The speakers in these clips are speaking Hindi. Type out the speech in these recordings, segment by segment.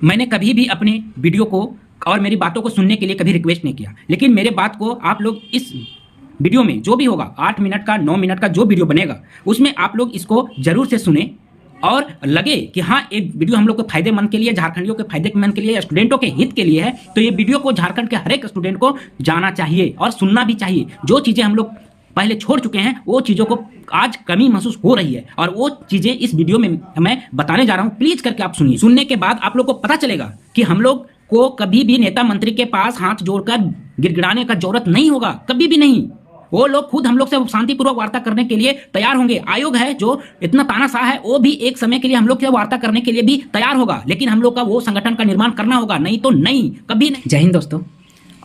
मैंने कभी भी अपने वीडियो को और मेरी बातों को सुनने के लिए कभी रिक्वेस्ट नहीं किया, लेकिन मेरे बात को आप लोग इस वीडियो में जो भी होगा 8 मिनट का 9 मिनट का जो वीडियो बनेगा उसमें आप लोग इसको जरूर से सुने और लगे कि हाँ ये वीडियो हम लोग के फायदेमंद के लिए, झारखंडियों के फायदेमंद के लिए, स्टूडेंटों के हित के लिए है। तो ये वीडियो को झारखंड के हर एक स्टूडेंट को जाना चाहिए और सुनना भी चाहिए। जो चीज़ें हम लोग पहले छोड़ चुके हैं वो चीज़ों को आज कमी महसूस हो रही है और वो चीज़ें इस वीडियो में मैं बताने जा रहा हूँ। प्लीज़ करके आप सुनिए। सुनने के बाद आप लोग को पता चलेगा कि हम लोग को कभी भी नेता मंत्री के पास हाथ जोड़कर गिड़गिड़ाने का जरूरत नहीं होगा, कभी भी नहीं। वो लोग खुद हम लोग से शांतिपूर्वक वार्ता करने के लिए तैयार होंगे। आयोग है जो इतना तानाशाह है वो भी एक समय के लिए हम लोग से वार्ता करने के लिए भी तैयार होगा, लेकिन हम लोग का वो संगठन का निर्माण करना होगा, नहीं तो नहीं, कभी नहीं। जय हिंद दोस्तों।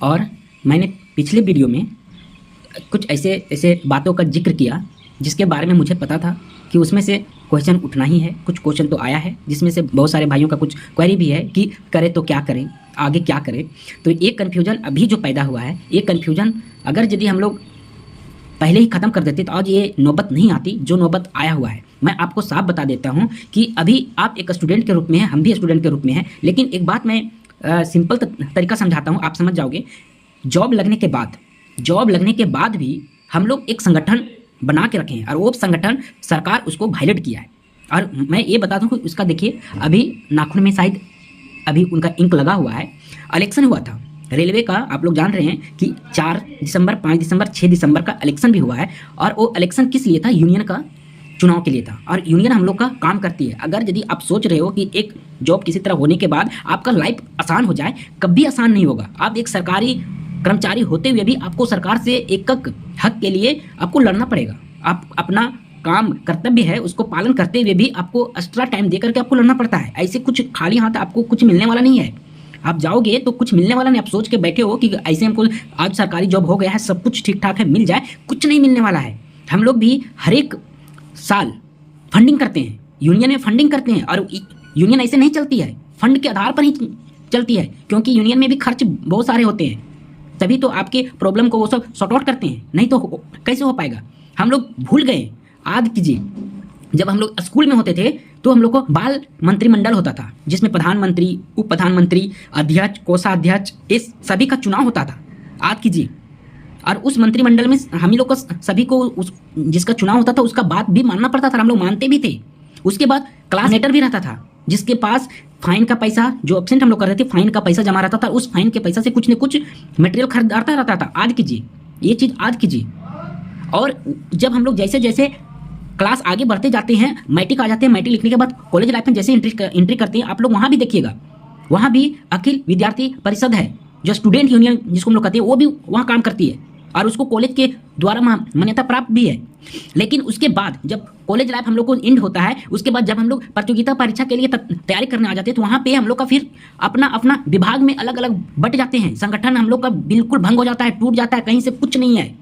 और मैंने पिछले वीडियो में कुछ ऐसे बातों का जिक्र किया जिसके बारे में मुझे पता था कि उसमें से क्वेश्चन उठना ही है। कुछ क्वेश्चन तो आया है जिसमें से बहुत सारे भाइयों का कुछ क्वेरी भी है कि करें तो क्या करें, आगे क्या करें। तो एक कन्फ्यूजन अभी जो पैदा हुआ है, ये कन्फ्यूजन अगर यदि हम लोग पहले ही ख़त्म कर देते तो आज ये नौबत नहीं आती जो नौबत आया हुआ है। मैं आपको साफ बता देता हूँ कि अभी आप एक स्टूडेंट के रूप में हैं, हम भी स्टूडेंट के रूप में हैं, लेकिन एक बात मैं सिंपल तरीका समझाता हूँ, आप समझ जाओगे। जॉब लगने के बाद भी हम लोग एक संगठन बना के रखे हैं और वो संगठन सरकार उसको वायलेट किया है। और मैं ये बताता हूँ कि उसका देखिए अभी नाखून में शायद अभी उनका इंक लगा हुआ है। इलेक्शन हुआ था रेलवे का, आप लोग जान रहे हैं कि 4 दिसंबर, 5 दिसंबर, 6 दिसंबर का इलेक्शन भी हुआ है। और वो इलेक्शन किस लिए था? यूनियन का चुनाव के लिए था। और यूनियन हम लोग का काम करती है। अगर यदि आप सोच रहे हो कि एक जॉब किसी तरह होने के बाद आपका लाइफ आसान हो जाए, कभी आसान नहीं होगा। आप एक सरकारी कर्मचारी होते हुए भी आपको सरकार से एक हक के लिए आपको लड़ना पड़ेगा। आप अपना काम कर्तव्य है उसको पालन करते हुए भी आपको एक्स्ट्रा टाइम दे करके आपको लड़ना पड़ता है। ऐसे कुछ खाली हाथ आपको कुछ मिलने वाला नहीं है। आप जाओगे तो कुछ मिलने वाला नहीं। आप सोच के बैठे हो कि ऐसे हमको आज सरकारी जॉब हो गया है, सब कुछ ठीक ठाक है, मिल जाए, कुछ नहीं मिलने वाला है। हम लोग भी हर एक साल फंडिंग करते हैं, यूनियन में फंडिंग करते हैं। और यूनियन ऐसे नहीं चलती है, फंड के आधार पर ही चलती है, क्योंकि यूनियन में भी खर्च बहुत सारे होते हैं। तभी तो आपके प्रॉब्लम को वो सब सॉर्ट आउट करते हैं, नहीं तो कैसे हो पाएगा। हम लोग भूल गए। याद कीजिए जब हम लोग स्कूल में होते थे तो हम लोग को बाल मंत्रिमंडल होता था जिसमें प्रधानमंत्री, उप प्रधानमंत्री, अध्यक्ष, कोषाध्यक्ष, इस सभी का चुनाव होता था। याद कीजिए। और उस मंत्रिमंडल में हम लोग को सभी को जिसका चुनाव होता था उसका बात भी मानना पड़ता था, हम लोग मानते भी थे। उसके बाद क्लासमेटर भी रहता था जिसके पास फाइन का पैसा, जो एब्सेंट हम लोग कर रहे थे, फाइन का पैसा जमा रहता था। उस फाइन के पैसा से कुछ न कुछ मटेरियल खरीदाता रहता था। याद कीजिए, ये चीज़ याद कीजिए। और जब हम लोग जैसे जैसे क्लास आगे बढ़ते जाते हैं, मैट्रिक आ जाते हैं, मैट्रिक लिखने के बाद कॉलेज लाइफ में जैसे एंट्री करते हैं, आप लोग वहाँ भी देखिएगा, वहाँ भी अखिल विद्यार्थी परिषद है जो स्टूडेंट यूनियन जिसको हम लोग कहते हैं, वो भी वहाँ काम करती है और उसको कॉलेज के द्वारा मान्यता प्राप्त भी है। लेकिन उसके बाद जब कॉलेज लाइफ हम लोग को एंड होता है, उसके बाद जब हम लोग प्रतियोगिता परीक्षा के लिए तैयारी करने आ जाते हैं तो वहाँ पे हम लोग का फिर अपना अपना विभाग में अलग अलग बट जाते हैं। संगठन हम लोग का बिल्कुल भंग हो जाता है, टूट जाता है, कहीं से कुछ नहीं है,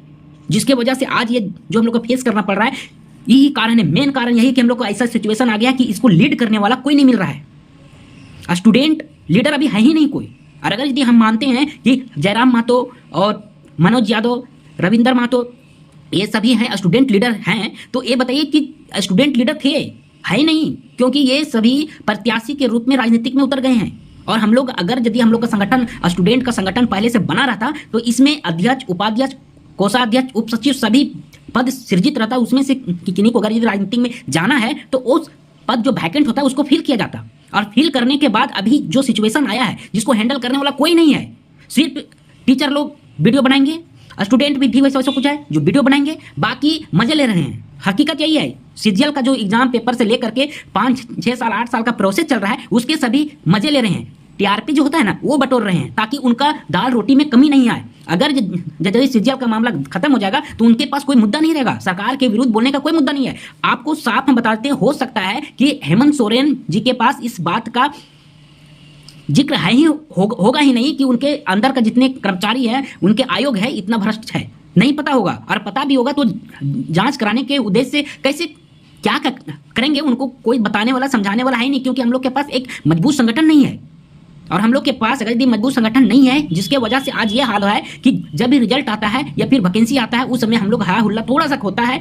जिसके वजह से आज ये जो हम लोग को फेस करना पड़ रहा है। यही कारण है, मेन कारण यही कि हम लोग को ऐसा सिचुएशन आ गया कि इसको लीड करने वाला कोई नहीं मिल रहा है। स्टूडेंट लीडर अभी है ही नहीं कोई। और अगर यदि हम मानते हैं कि जयराम महतो और मनोज यादव, रविंदर महतो ये सभी हैं स्टूडेंट लीडर हैं, तो ये बताइए कि स्टूडेंट लीडर थे? है ही नहीं, क्योंकि ये सभी प्रत्याशी के रूप में राजनीतिक में उतर गए हैं। और हम लोग अगर यदि हम लोग का संगठन, स्टूडेंट का संगठन पहले से बना रहता तो इसमें अध्यक्ष, उपाध्यक्ष, कोषाध्यक्ष, उप सचिव सभी पद सृजित रहता। उसमें से किन्हीं को अगर यदि राजनीति में जाना है तो उस पद जो वैकेंट होता है उसको फिल किया जाता। और फिल करने के बाद अभी जो सिचुएशन आया है जिसको हैंडल करने वाला कोई नहीं है। सिर्फ टीचर लोग वीडियो बनाएंगे, स्टूडेंट भी वैसा कुछ है जो वीडियो बनाएंगे, बाकी मजे ले रहे हैं। हकीकत यही है। सीजीएल का जो एग्जाम पेपर से लेकर के 5, 6 साल, 8 साल का प्रोसेस चल रहा है, उसके सभी मजे ले रहे हैं। टीआरपी जो होता है ना वो बटोर रहे हैं ताकि उनका दाल रोटी में कमी नहीं आए। अगर जब सीजीएल का मामला खत्म हो जाएगा तो उनके पास कोई मुद्दा नहीं रहेगा, सरकार के विरुद्ध बोलने का कोई मुद्दा नहीं है। आपको साफ हम बताते हैं, हो सकता है कि हेमंत सोरेन जी के पास इस बात का जिक्र है ही होगा ही नहीं कि उनके अंदर का जितने कर्मचारी हैं, उनके आयोग है, इतना भ्रष्ट है, नहीं पता होगा। और पता भी होगा तो जांच कराने के उद्देश्य से कैसे क्या करेंगे, उनको कोई बताने वाला, समझाने वाला है नहीं, क्योंकि हम लोग के पास एक मजबूत संगठन नहीं है। और हम लोग के पास अगर यदि मजबूत संगठन नहीं है, जिसके वजह से आज ये हाल है कि जब भी रिजल्ट आता है या फिर वैकेंसी आता है उस समय हम लोग हा हुल्ला थोड़ा सा होता है,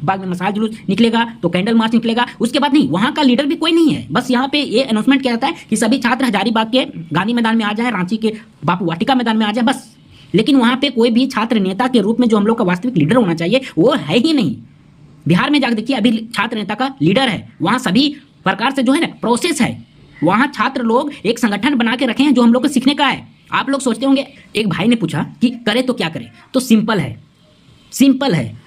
बाग में मसाल जुलूस निकलेगा तो कैंडल मार्च निकलेगा, उसके बाद नहीं, वहाँ का लीडर भी कोई नहीं है। बस यहाँ पे ये अनाउंसमेंट किया जाता है कि सभी छात्र हजारीबाग के गांधी मैदान में आ जाए, रांची के बापू वाटिका मैदान में आ जाए, बस। लेकिन वहाँ पे कोई भी छात्र नेता के रूप में जो हम लोग का वास्तविक लीडर होना चाहिए वो है ही नहीं। बिहार में जाकर देखिए, अभी छात्र नेता का लीडर है, वहाँ सभी प्रकार से जो है ना प्रोसेस है। वहाँ छात्र लोग एक संगठन बना के रखे हैं जो हम लोग को सीखने का है। आप लोग सोचते होंगे, एक भाई ने पूछा कि करे तो क्या करे, तो सिंपल है।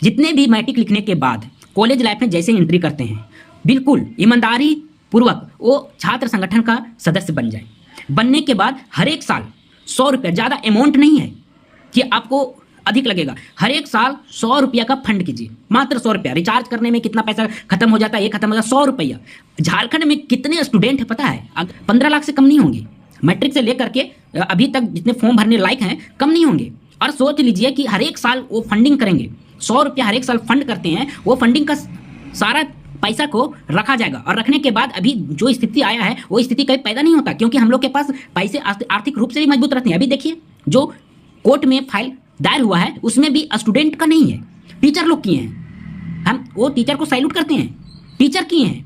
जितने भी मैट्रिक लिखने के बाद कॉलेज लाइफ में जैसे एंट्री करते हैं, बिल्कुल ईमानदारी पूर्वक वो छात्र संगठन का सदस्य बन जाए। बनने के बाद हर एक साल 100 रुपये, ज़्यादा अमाउंट नहीं है कि आपको अधिक लगेगा, हर एक साल 100 रुपया का फंड कीजिए, मात्र 100 रुपया। रिचार्ज करने में कितना पैसा खत्म हो जाता है, ये खत्म हो जाता है, 100 रुपया। झारखंड में कितने स्टूडेंट है पता है? 15 लाख से कम नहीं होंगे। मैट्रिक से लेकर के अभी तक जितने फॉर्म भरने लायक हैं, कम नहीं होंगे। और सोच लीजिए कि हर एक साल वो फंडिंग करेंगे, 100 रुपया हर एक साल फंड करते हैं, वो फंडिंग का सारा पैसा को रखा जाएगा। और रखने के बाद अभी जो स्थिति आया है वो स्थिति कभी पैदा नहीं होता, क्योंकि हम लोग के पास पैसे आर्थिक रूप से भी मजबूत रहते हैं। अभी देखिए, जो कोर्ट में फाइल दायर हुआ है उसमें भी स्टूडेंट का नहीं है, टीचर लोग किए हैं। हम वो टीचर को सैल्यूट करते हैं, टीचर किए हैं,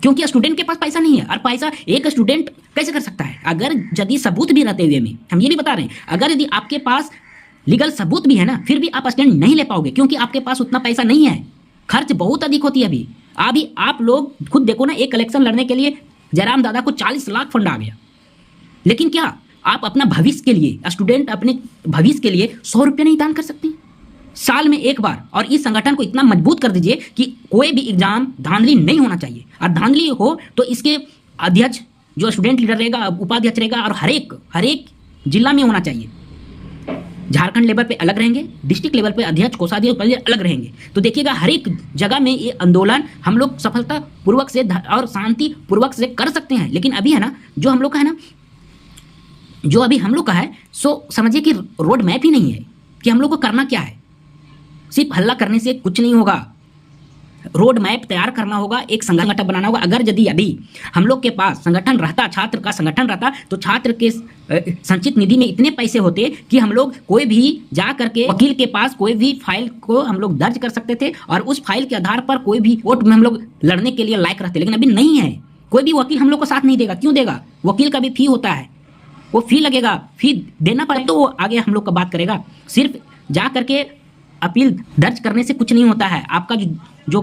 क्योंकि स्टूडेंट के पास पैसा नहीं है। और पैसा एक स्टूडेंट कैसे कर सकता है? अगर यदि सबूत भी रहते हुए में, हम ये भी बता रहे हैं, अगर यदि आपके पास लीगल सबूत भी है ना, फिर भी आप स्टैंड नहीं ले पाओगे, क्योंकि आपके पास उतना पैसा नहीं है। खर्च बहुत अधिक होती है। अभी आप लोग खुद देखो ना, एक इलेक्शन लड़ने के लिए जयराम दादा को 40 लाख फंड आ गया। लेकिन क्या आप अपना भविष्य के लिए, स्टूडेंट अपने भविष्य के लिए 100 रुपये नहीं दान कर सकते साल में एक बार? और इस संगठन को इतना मजबूत कर दीजिए कि कोई भी एग्जाम धांधली नहीं होना चाहिए। और धांधली हो तो इसके अध्यक्ष जो स्टूडेंट लीडर रहेगा, उपाध्यक्ष रहेगा, और हर एक जिला में होना चाहिए। झारखंड लेवल पे अलग रहेंगे, डिस्ट्रिक्ट लेवल पे अध्यक्ष, कोषाध्यक्ष, उपाध्यक्ष अलग रहेंगे। तो देखिएगा, हर एक जगह में ये आंदोलन हम लोग सफलता पूर्वक से और शांति पूर्वक से कर सकते हैं। लेकिन अभी है ना, जो हम लोग का है ना, जो अभी हम लोग का है, सो समझिए कि रोड मैप ही नहीं है कि हम लोग को करना क्या है। सिर्फ हल्ला करने से कुछ नहीं होगा, रोड मैप तैयार करना होगा, एक संगठन बनाना होगा। अगर यदि अभी हम लोग के पास संगठन रहता, छात्र का संगठन रहता, तो छात्र के संचित निधि में इतने पैसे होते कि हम लोग कोई भी जा करके वकील के पास कोई भी फाइल को हम लोग दर्ज कर सकते थे, और उस फाइल के आधार पर कोई भी कोर्ट में हम लोग लड़ने के लिए लायक रहते। लेकिन अभी नहीं है, कोई भी वकील हम लोग को साथ नहीं देगा। क्यों देगा? वकील का भी फी होता है, वो फी लगेगा, फी देना पड़े तो वो आगे हम लोग का बात करेगा। सिर्फ जा करके अपील दर्ज करने से कुछ नहीं होता है। आपका जो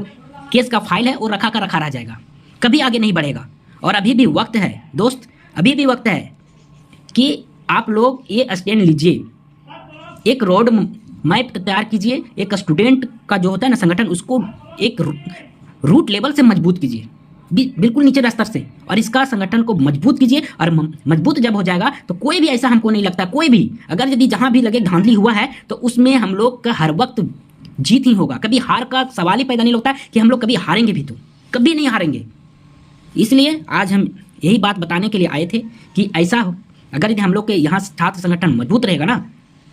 केस का फाइल है वो रखा का रखा रह जाएगा, कभी आगे नहीं बढ़ेगा। और अभी भी वक्त है दोस्त, अभी भी वक्त है कि आप लोग ये स्टैंड लीजिए, एक रोड मैप तैयार कीजिए, एक स्टूडेंट का जो होता है ना संगठन, उसको एक रूट लेवल से मजबूत कीजिए, बिल्कुल नीचे स्तर से, और इसका संगठन को मजबूत कीजिए। और मजबूत जब हो जाएगा तो कोई भी, ऐसा हमको नहीं लगता कोई भी, अगर यदि जहां भी लगे धांधली हुआ है तो उसमें हम लोग का हर वक्त जीत ही होगा। कभी हार का सवाल ही पैदा नहीं लगता कि हम लोग कभी हारेंगे भी, तो कभी नहीं हारेंगे। इसलिए आज हम यही बात बताने के लिए आए थे कि ऐसा अगर यदि हम लोग के यहाँ छात्र संगठन मजबूत रहेगा ना,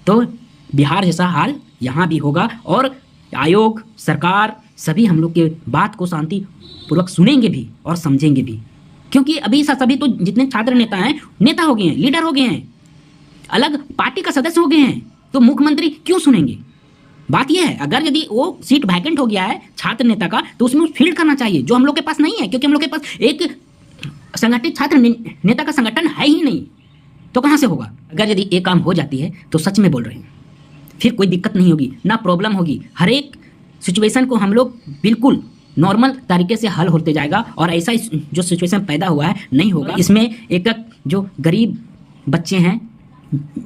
तो बिहार जैसा हाल यहाँ भी होगा। और आयोग, सरकार सभी हम लोग के बात को शांति पूर्वक सुनेंगे भी और समझेंगे भी, क्योंकि अभी सभी तो जितने छात्र नेता हैं, नेता हो गए हैं, लीडर हो गए हैं, अलग पार्टी का सदस्य हो गए हैं, तो मुख्यमंत्री क्यों सुनेंगे? बात यह है, अगर यदि वो सीट वैकेंट हो गया है छात्र नेता का, तो उसमें फील्ड करना चाहिए, जो हम लोग के पास नहीं है, क्योंकि हम लोग के पास एक संगठित छात्र नेता का संगठन है ही नहीं, तो कहाँ से होगा? अगर यदि ये काम हो जाती है तो सच में बोल रहे हैं, फिर कोई दिक्कत नहीं होगी, ना प्रॉब्लम होगी। हर एक सिचुएशन को हम लोग बिल्कुल नॉर्मल तरीके से हल होते जाएगा, और ऐसा जो सिचुएशन पैदा हुआ है नहीं होगा। इसमें एक जो गरीब बच्चे हैं,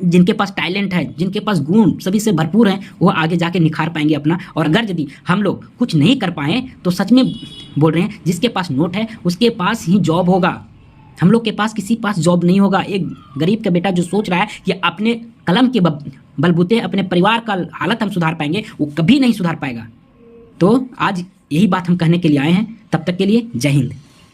जिनके पास टैलेंट है, जिनके पास गुण सभी से भरपूर हैं, वो आगे जाके निखार पाएंगे अपना। और अगर यदि हम लोग कुछ नहीं कर पाएँ तो सच में बोल रहे हैं, जिसके पास नोट है उसके पास ही जॉब होगा, हम लोग के पास किसी पास जॉब नहीं होगा। एक गरीब का बेटा जो सोच रहा है कि अपने कलम के बलबूते अपने परिवार का हालत हम सुधार पाएंगे, वो कभी नहीं सुधार पाएगा। तो आज यही बात हम कहने के लिए आए हैं। तब तक के लिए जय हिंद।